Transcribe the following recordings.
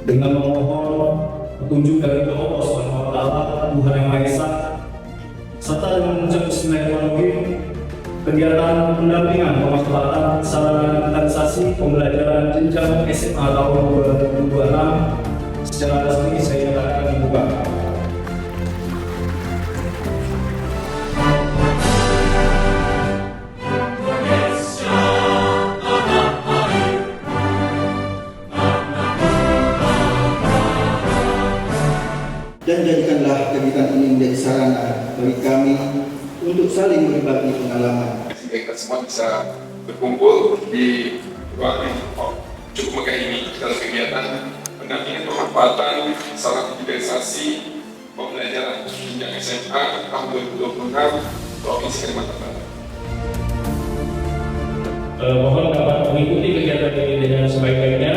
dengan memohon petunjuk dari Allah Subhanahu wa Ta'ala, Tuhan Yang Maha Esa, serta dengan mengucap Bismillahirrahmanirrahim. Kegiatan pendampingan pemanfaatan sarana digitalisasi pembelajaran jenjang SMA tahun 2026 secara resmi saya nyatakan dibuka. Dan jadikanlah kegiatan ini menjadi sarana bagi kami untuk saling berbagi pengalaman. Sehingga kita semua bisa berkumpul di ruangan yang cukup megah ini dalam kegiatan pendampingan pemanfaatan sarana digitalisasi pembelajaran jenjang SMA tahun 2026 Provinsi Kalimantan Barat. Mohon dapat mengikuti kegiatan ini dengan sebaik-baiknya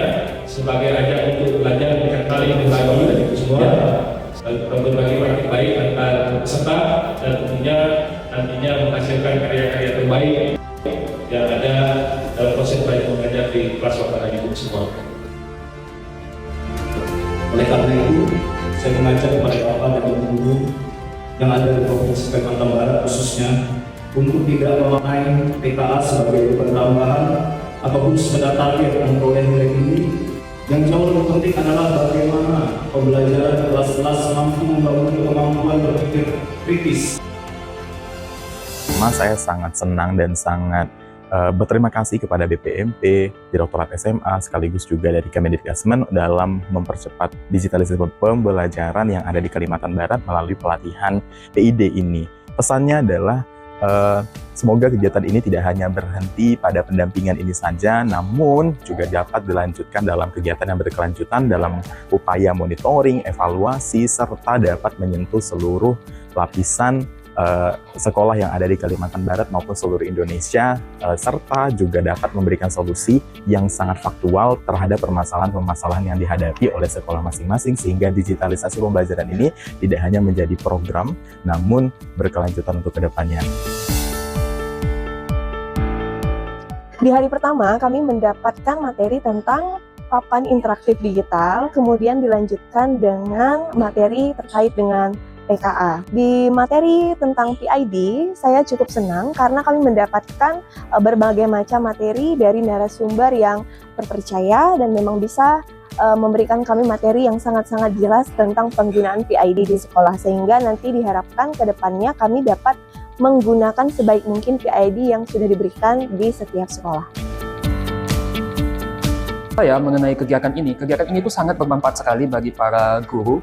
sebagai ajang untuk belajar dengan saling berbagi dari semua, berbagi praktik baik antar peserta dan tentunya nantinya menghasilkan karya-karya terbaik yang ada dalam proses belajar mengajar di kelas waktu itu semua. Oleh karena itu, saya mengajak kepada Bapak dan Ibu guru yang ada di Provinsi Kalimantan Barat khususnya untuk tidak memaknai TKA sebagai beban tambahan ataupun sekedar target memperoleh nilai tinggi. Yang jauh lebih penting adalah bagaimana pembelajaran kelas-kelas mampu membangun kemampuan berpikir kritis. Saya sangat senang dan sangat berterima kasih kepada BPMP, Direktorat SMA, sekaligus juga dari Kemendikbud dalam mempercepat digitalisasi pembelajaran yang ada di Kalimantan Barat melalui pelatihan PID ini. Pesannya adalah semoga kegiatan ini tidak hanya berhenti pada pendampingan ini saja, namun juga dapat dilanjutkan dalam kegiatan yang berkelanjutan dalam upaya monitoring, evaluasi, serta dapat menyentuh seluruh lapisan sekolah yang ada di Kalimantan Barat maupun seluruh Indonesia, serta juga dapat memberikan solusi yang sangat faktual terhadap permasalahan-permasalahan yang dihadapi oleh sekolah masing-masing, sehingga digitalisasi pembelajaran ini tidak hanya menjadi program, namun berkelanjutan untuk kedepannya. Di hari pertama, kami mendapatkan materi tentang papan interaktif digital, kemudian dilanjutkan dengan materi terkait dengan TKA. Di materi tentang PID, saya cukup senang karena kami mendapatkan berbagai macam materi dari narasumber yang terpercaya dan memang bisa memberikan kami materi yang sangat-sangat jelas tentang penggunaan PID di sekolah, sehingga nanti diharapkan ke depannya kami dapat menggunakan sebaik mungkin PID yang sudah diberikan di setiap sekolah. Mengenai kegiatan ini itu sangat bermanfaat sekali bagi para guru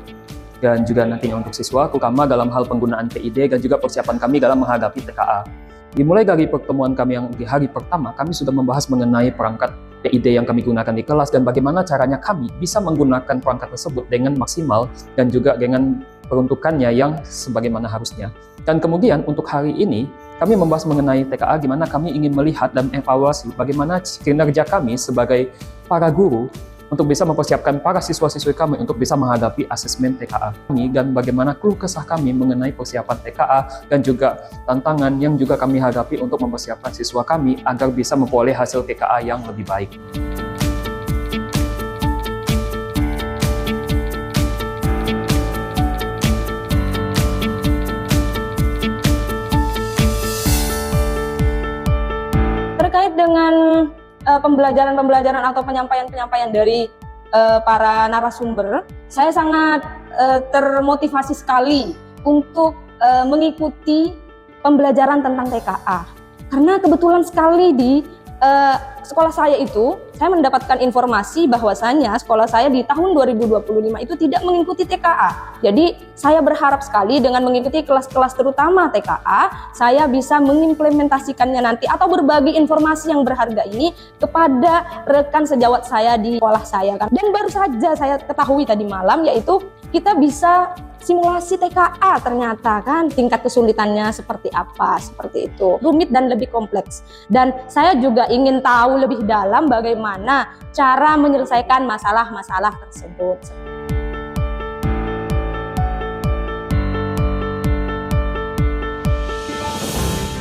dan juga nantinya untuk siswa, terutama dalam hal penggunaan PID dan juga persiapan kami dalam menghadapi TKA. Dimulai dari pertemuan kami yang di hari pertama, kami sudah membahas mengenai perangkat PID yang kami gunakan di kelas dan bagaimana caranya kami bisa menggunakan perangkat tersebut dengan maksimal dan juga dengan peruntukannya yang sebagaimana harusnya. Dan kemudian untuk hari ini, kami membahas mengenai TKA, gimana kami ingin melihat dan evaluasi bagaimana kinerja kami sebagai para guru untuk bisa mempersiapkan para siswa-siswi kami untuk bisa menghadapi asesmen TKA kami, dan bagaimana keluh kesah kami mengenai persiapan TKA dan juga tantangan yang juga kami hadapi untuk mempersiapkan siswa kami agar bisa memperoleh hasil TKA yang lebih baik. Terkait dengan pembelajaran atau penyampaian dari para narasumber, saya sangat termotivasi sekali untuk mengikuti pembelajaran tentang TKA. Karena kebetulan sekali di sekolah saya itu, saya mendapatkan informasi bahwasannya sekolah saya di tahun 2025 itu tidak mengikuti TKA. Jadi saya berharap sekali dengan mengikuti kelas-kelas terutama TKA, saya bisa mengimplementasikannya nanti atau berbagi informasi yang berharga ini kepada rekan sejawat saya di sekolah saya. Dan baru saja saya ketahui tadi malam, yaitu kita bisa simulasi TKA, ternyata kan tingkat kesulitannya seperti apa, seperti itu. Rumit dan lebih kompleks. Dan saya juga ingin tahu lebih dalam bagaimana cara menyelesaikan masalah-masalah tersebut.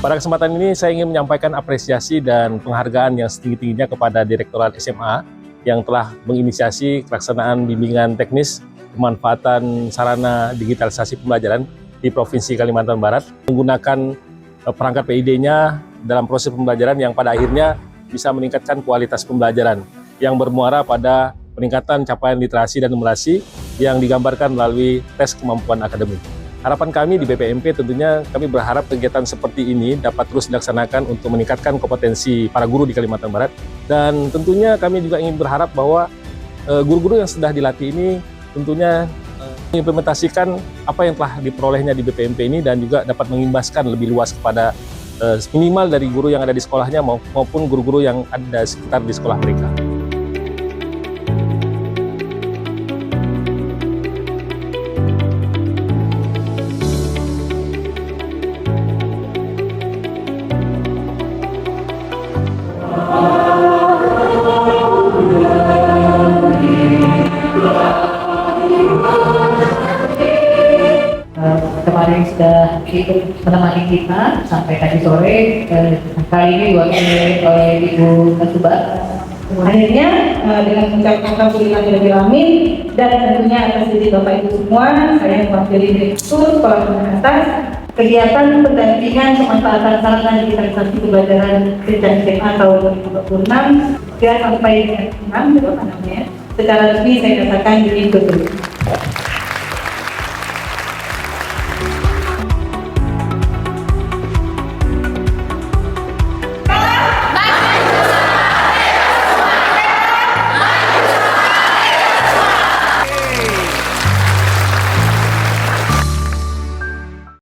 Pada kesempatan ini saya ingin menyampaikan apresiasi dan penghargaan yang setinggi-tingginya kepada Direktorat SMA yang telah menginisiasi pelaksanaan bimbingan teknis pemanfaatan sarana digitalisasi pembelajaran di Provinsi Kalimantan Barat, menggunakan perangkat PID-nya dalam proses pembelajaran yang pada akhirnya bisa meningkatkan kualitas pembelajaran yang bermuara pada peningkatan capaian literasi dan numerasi yang digambarkan melalui tes kemampuan akademik. Harapan kami di BPMP tentunya kami berharap kegiatan seperti ini dapat terus dilaksanakan untuk meningkatkan kompetensi para guru di Kalimantan Barat, dan tentunya kami juga ingin berharap bahwa guru-guru yang sudah dilatih ini tentunya mengimplementasikan apa yang telah diperolehnya di BPMP ini dan juga dapat mengimbaskan lebih luas kepada minimal dari guru yang ada di sekolahnya maupun guru-guru yang ada sekitar di sekolah mereka. Kemarin sudah ikut menemani kita sampai tadi sore, kali ini diwakili oleh Ibu Ketua. Akhirnya dengan mengucapkan alhamdulillahirobbilalamin dan tentunya atas izin Bapak Ibu semua, saya mewakili Direktur Sekolah Menengah Atas kegiatan pendampingan pemanfaatan sarana digitalisasi pembelajaran jenjang SMA tahun 2026 sampai dengan 6 secara resmi saya katakan ini betul.